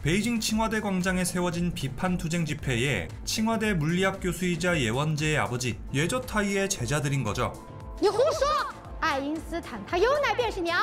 베이징 칭화대 광장에 세워진 비판투쟁 집회에 칭화대 물리학 교수이자 예원재의 아버지 예저타이의 제자들인 거죠. 你胡说！爱因斯坦他有奶便是娘。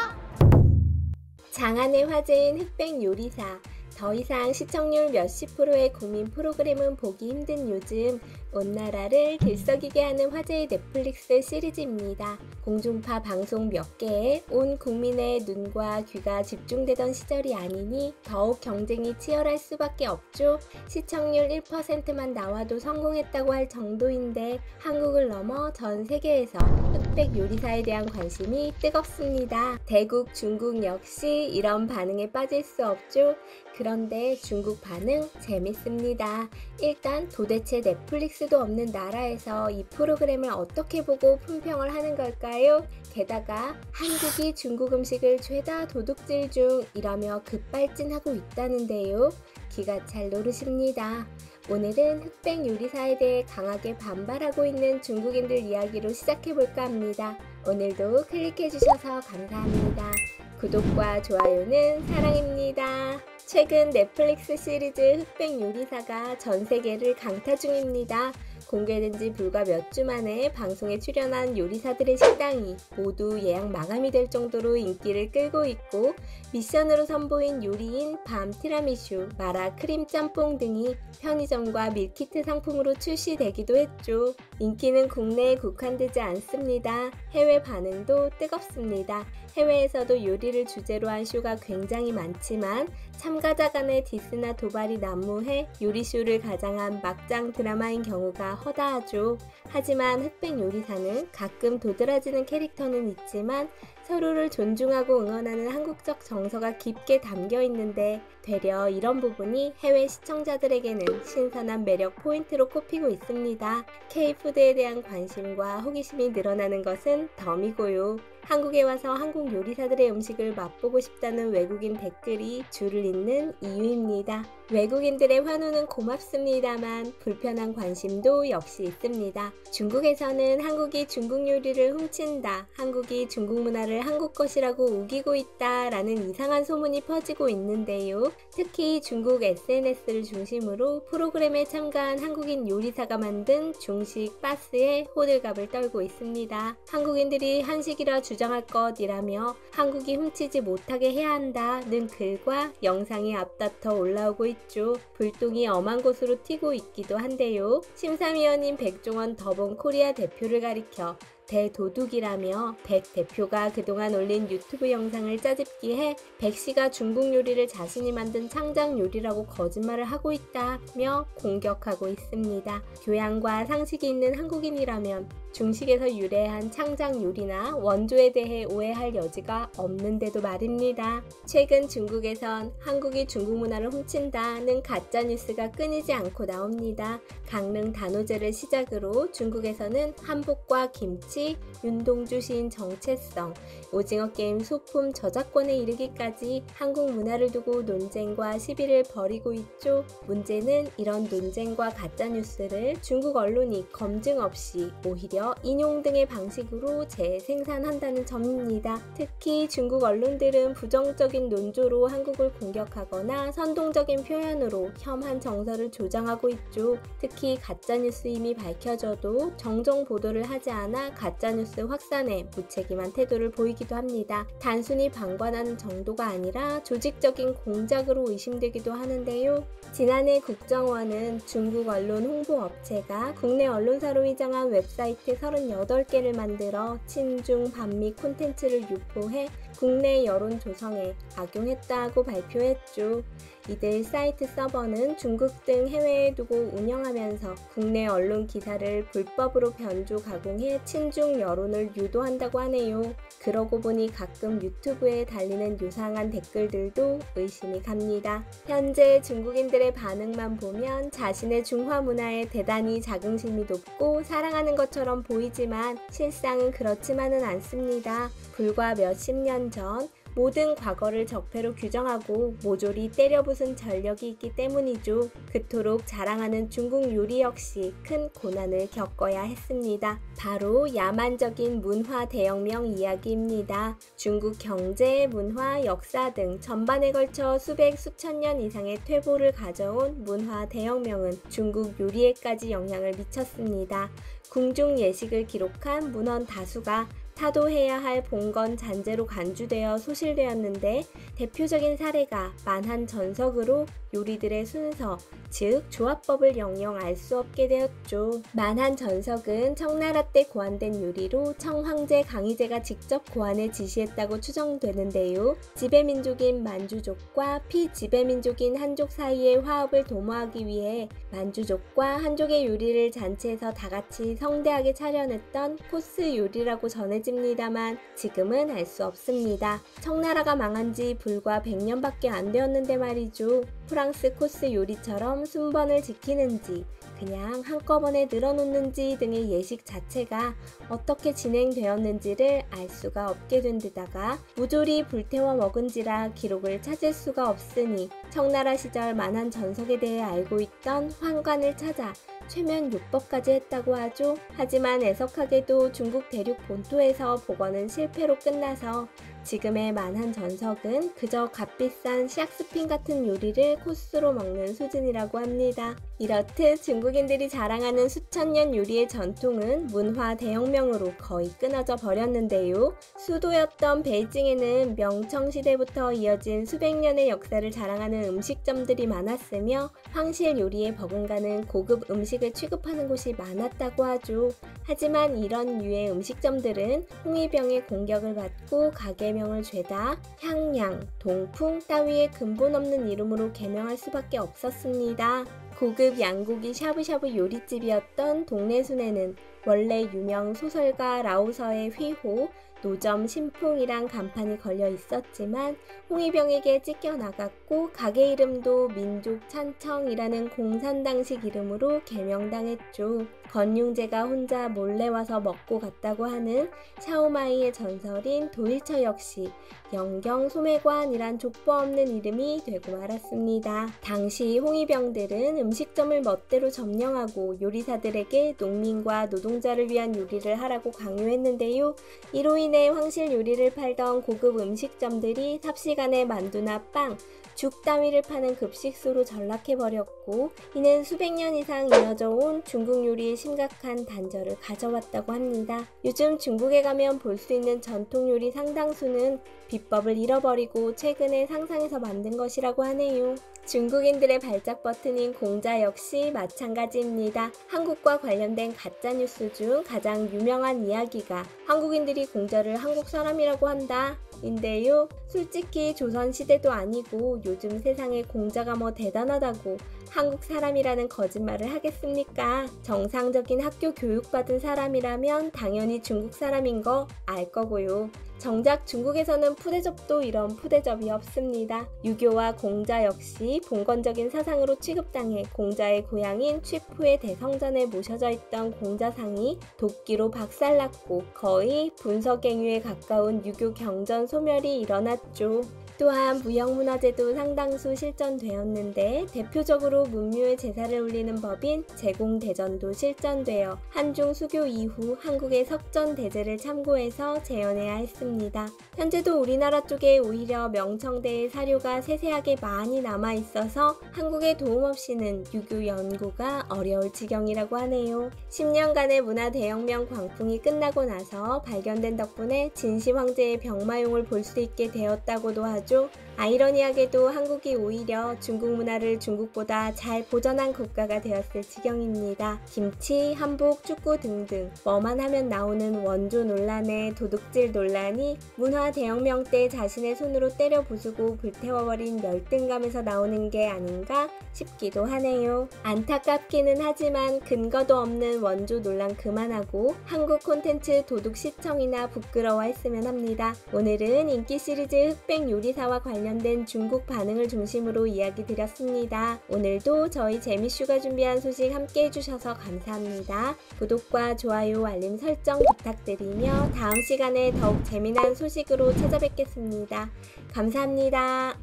장안의 화제인 흑백 요리사. 더 이상 시청률 몇십 프로의 국민 프로그램은 보기 힘든 요즘 온 나라를 들썩이게 하는 화제의 넷플릭스 시리즈입니다. 공중파 방송 몇 개에 온 국민의 눈과 귀가 집중되던 시절이 아니니 더욱 경쟁이 치열할 수밖에 없죠. 시청률 1%만 나와도 성공했다고 할 정도인데 한국을 넘어 전 세계에서 흑백 요리사에 대한 관심이 뜨겁습니다. 대국 중국 역시 이런 반응에 빠질 수 없죠. 그런데 중국 반응 재밌습니다. 일단 도대체 넷플릭스도 없는 나라에서 이 프로그램을 어떻게 보고 품평을 하는 걸까요? 게다가 한국이 중국 음식을 죄다 도둑질 중이라며 급발진하고 있다는데요. 기가 찰 노릇입니다. 오늘은 흑백 요리사에 대해 강하게 반발하고 있는 중국인들 이야기로 시작해볼까 합니다. 오늘도 클릭해주셔서 감사합니다. 구독과 좋아요는 사랑입니다. 최근 넷플릭스 시리즈 흑백 요리사가 전 세계를 강타 중입니다. 공개된 지 불과 몇 주 만에 방송에 출연한 요리사들의 식당이 모두 예약 마감이 될 정도로 인기를 끌고 있고 미션으로 선보인 요리인 밤 티라미슈, 마라 크림 짬뽕 등이 편의점과 밀키트 상품으로 출시되기도 했죠. 인기는 국내에 국한되지 않습니다. 해외 반응도 뜨겁습니다. 해외에서도 요리를 주제로 한 쇼가 굉장히 많지만 참가자 간의 디스나 도발이 난무해 요리쇼를 가장한 막장 드라마인 경우가 허다하죠. 하지만 흑백 요리사는 가끔 도드라지는 캐릭터는 있지만 서로를 존중하고 응원하는 한국적 정서가 깊게 담겨 있는데 되려 이런 부분이 해외 시청자들에게는 신선한 매력 포인트로 꼽히고 있습니다. K푸드에 대한 관심과 호기심이 늘어나는 것은 덤이고요. 한국에 와서 한국 요리사들의 음식을 맛보고 싶다는 외국인 댓글이 줄을 잇는 이유입니다. 외국인들의 환호는 고맙습니다만 불편한 관심도 역시 있습니다. 중국에서는 한국이 중국 요리를 훔친다, 한국이 중국 문화를 한국 것이라고 우기고 있다 라는 이상한 소문이 퍼지고 있는데요. 특히 중국 SNS를 중심으로 프로그램에 참가한 한국인 요리사가 만든 중식 바스에 호들갑을 떨고 있습니다. 한국인들이 한식이라 주장할 것이라며 한국이 훔치지 못하게 해야 한다는 글과 영상이 앞다퉈 올라오고 있죠. 불똥이 엄한 곳으로 튀고 있기도 한데요. 심사위원인 백종원 더본 코리아 대표를 가리켜 대도둑이라며 백 대표가 그동안 올린 유튜브 영상을 짜집기해 백 씨가 중국 요리를 자신이 만든 창작 요리라고 거짓말을 하고 있다며 공격하고 있습니다. 교양과 상식이 있는 한국인이라면 중식에서 유래한 창작 요리나 원조에 대해 오해할 여지가 없는데도 말입니다. 최근 중국에선 한국이 중국 문화를 훔친다는 가짜뉴스가 끊이지 않고 나옵니다. 강릉 단오제를 시작으로 중국에서는 한복과 김치, 윤동주 시인 정체성, 오징어 게임 소품 저작권에 이르기까지 한국 문화를 두고 논쟁과 시비를 벌이고 있죠. 문제는 이런 논쟁과 가짜뉴스를 중국 언론이 검증 없이 오히려 인용 등의 방식으로 재생산한다는 점입니다. 특히 중국 언론들은 부정적인 논조로 한국을 공격하거나 선동적인 표현으로 혐한 정서를 조장하고 있죠. 특히 가짜뉴스임이 밝혀져도 정정 보도를 하지 않아 가짜뉴스 확산에 무책임한 태도를 보이기도 합니다. 단순히 방관하는 정도가 아니라 조직적인 공작으로 의심되기도 하는데요. 지난해 국정원은 중국 언론 홍보업체가 국내 언론사로 위장한 웹사이트 38개를 만들어 친중 반미 콘텐츠를 유포해 국내 여론 조성에 악용했다고 발표했죠. 이들 사이트 서버는 중국 등 해외에 두고 운영하면서 국내 언론 기사를 불법으로 변조 가공해 친중 여론을 유도한다고 하네요. 그러고 보니 가끔 유튜브에 달리는 요상한 댓글들도 의심이 갑니다. 현재 중국인들의 반응만 보면 자신의 중화 문화에 대단히 자긍심이 높고 사랑하는 것처럼 보이지만 실상은 그렇지만은 않습니다. 불과 몇십 년 전 모든 과거를 적폐로 규정하고 모조리 때려부순 전력이 있기 때문이죠. 그토록 자랑하는 중국 요리 역시 큰 고난을 겪어야 했습니다. 바로 야만적인 문화 대혁명 이야기입니다. 중국 경제, 문화, 역사 등 전반에 걸쳐 수백 수천 년 이상의 퇴보를 가져온 문화 대혁명은 중국 요리에까지 영향을 미쳤습니다. 궁중 예식을 기록한 문헌 다수가 타도해야 할 봉건 잔재로 간주되어 소실되었는데 대표적인 사례가 만한전석으로 요리들의 순서, 즉 조합법을 영영 알 수 없게 되었죠. 만한전석은 청나라 때 고안된 요리로 청황제 강희제가 직접 고안에 지시했다고 추정되는데요. 지배민족인 만주족과 피지배민족인 한족 사이의 화합을 도모하기 위해 만주족과 한족의 요리를 잔치에서 다같이 성대하게 차려냈던 코스 요리라고 전해집니다만 지금은 알 수 없습니다. 청나라가 망한 지 불과 100년밖에 안 되었는데 말이죠. 프랑스 코스 요리처럼 순번을 지키는지 그냥 한꺼번에 늘어놓는지 등의 예식 자체가 어떻게 진행되었는지를 알 수가 없게 된 데다가 무조리 불태워 먹은지라 기록을 찾을 수가 없으니 청나라 시절 만한전석에 대해 알고 있던 환관을 찾아 최면 요법까지 했다고 하죠. 하지만 애석하게도 중국 대륙 본토에서 복원은 실패로 끝나서 지금의 만한전석은 그저 값비싼 샥스핀 같은 요리를 코스로 먹는 수준이라고 합니다. 이렇듯 중국인들이 자랑하는 수천 년 요리의 전통은 문화 대혁명으로 거의 끊어져 버렸는데요. 수도였던 베이징에는 명청시대부터 이어진 수백 년의 역사를 자랑하는 음식점들이 많았으며 황실 요리에 버금가는 고급 음식을 취급하는 곳이 많았다고 하죠. 하지만 이런 유의 음식점들은 홍위병의 공격을 받고 가게명을 죄다 향양, 동풍 따위의 근본 없는 이름으로 개명할 수밖에 없었습니다. 고급 양고기 샤브샤브 요리집이었던 동래순에는 원래 유명 소설가 라오서의 휘호, 노점 신풍이란 간판이 걸려 있었지만 홍위병에게 찢겨나갔고 가게 이름도 민족 찬청이라는 공산당식 이름으로 개명당했죠. 건융제가 혼자 몰래 와서 먹고 갔다고 하는 샤오마이의 전설인 도일처 역시 영경 소매관이란 족보 없는 이름이 되고 말았습니다. 당시 홍위병들은 음식점을 멋대로 점령하고 요리사들에게 농민과 노동자를 위한 요리를 하라고 강요했는데요. 이로 인해 황실 요리를 팔던 고급 음식점들이 삽시간에 만두나 빵, 죽 따위를 파는 급식소로 전락해버렸고 이는 수백 년 이상 이어져 온 중국 요리의 심각한 단절을 가져왔다고 합니다. 요즘 중국에 가면 볼 수 있는 전통 요리 상당수는 비법을 잃어버리고 최근에 상상해서 만든 것이라고 하네요. 중국인들의 발작 버튼인 공자 역시 마찬가지입니다. 한국과 관련된 가짜뉴스 중 가장 유명한 이야기가 한국인들이 공자를 한국 사람이라고 한다 인데요. 솔직히 조선시대도 아니고 요즘 세상에 공자가 뭐 대단하다고 한국 사람이라는 거짓말을 하겠습니까? 정상적인 학교 교육받은 사람이라면 당연히 중국 사람인 거 알 거고요. 정작 중국에서는 푸대접도 이런 푸대접이 없습니다. 유교와 공자 역시 봉건적인 사상으로 취급당해 공자의 고향인 취푸의 대성전에 모셔져 있던 공자상이 도끼로 박살났고 거의 분서갱유에 가까운 유교 경전 소멸이 일어났죠. 또한 무형문화재도 상당수 실전되었는데 대표적으로 문묘의 제사를 올리는 법인 제공대전도 실전되어 한중 수교 이후 한국의 석전대제를 참고해서 재현해야 했습니다. 현재도 우리나라 쪽에 오히려 명청대의 사료가 세세하게 많이 남아있어서 한국의 도움 없이는 유교 연구가 어려울 지경이라고 하네요. 10년간의 문화 대혁명 광풍이 끝나고 나서 발견된 덕분에 진시 황제의 병마용을 볼 수 있게 되었다고도 하죠. 아이러니하게도 한국이 오히려 중국 문화를 중국보다 잘 보존한 국가가 되었을 지경입니다. 김치, 한복, 축구 등등 뭐만 하면 나오는 원조 논란에 도둑질 논란이 문화 대혁명 때 자신의 손으로 때려 부수고 불태워버린 열등감에서 나오는 게 아닌가 싶기도 하네요. 안타깝기는 하지만 근거도 없는 원조 논란 그만하고 한국 콘텐츠 도둑 시청이나 부끄러워했으면 합니다. 오늘은 인기 시리즈 흑백 요리사와 관련 관련된 중국 반응을 중심으로 이야기 드렸습니다. 오늘도 저희 재미슈가 준비한 소식 함께 해주셔서 감사합니다. 구독과 좋아요, 알림 설정 부탁드리며 다음 시간에 더욱 재미난 소식으로 찾아뵙겠습니다. 감사합니다.